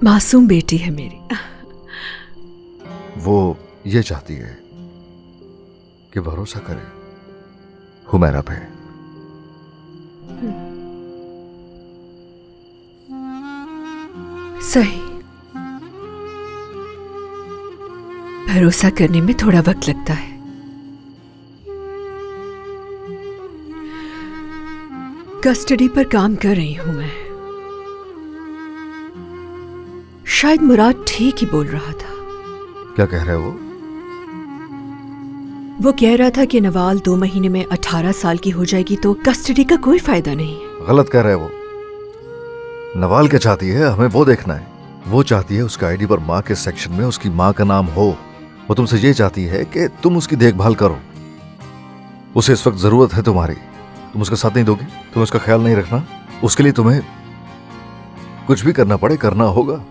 मासूम बेटी है मेरी। वो ये चाहती है कि भरोसा करे हुमैरा पे। सही, भरोसा करने में थोड़ा वक्त लगता है। कस्टडी पर काम कर रही हूं मैं। शायद मुराद ठीक ही बोल रहा था। क्या कह रहे हो? वो कह रहा था कि नवाल 2 महीने में 18 साल की हो जाएगी तो कस्टडी का कोई फायदा नहीं। गलत कह रहे हो। नवाल क्या चाहती है हमें वो देखना है। वो चाहती है उसका आईडी पर माँ के सेक्शन में उसकी माँ का नाम हो। वो तुमसे ये चाहती है कि तुम उसकी देखभाल करो। उसे इस वक्त जरूरत है तुम्हारी। तुम उसका साथ नहीं दोगी? तुम्हें उसका ख्याल नहीं रखना? उसके लिए तुम्हें कुछ भी करना पड़े करना होगा।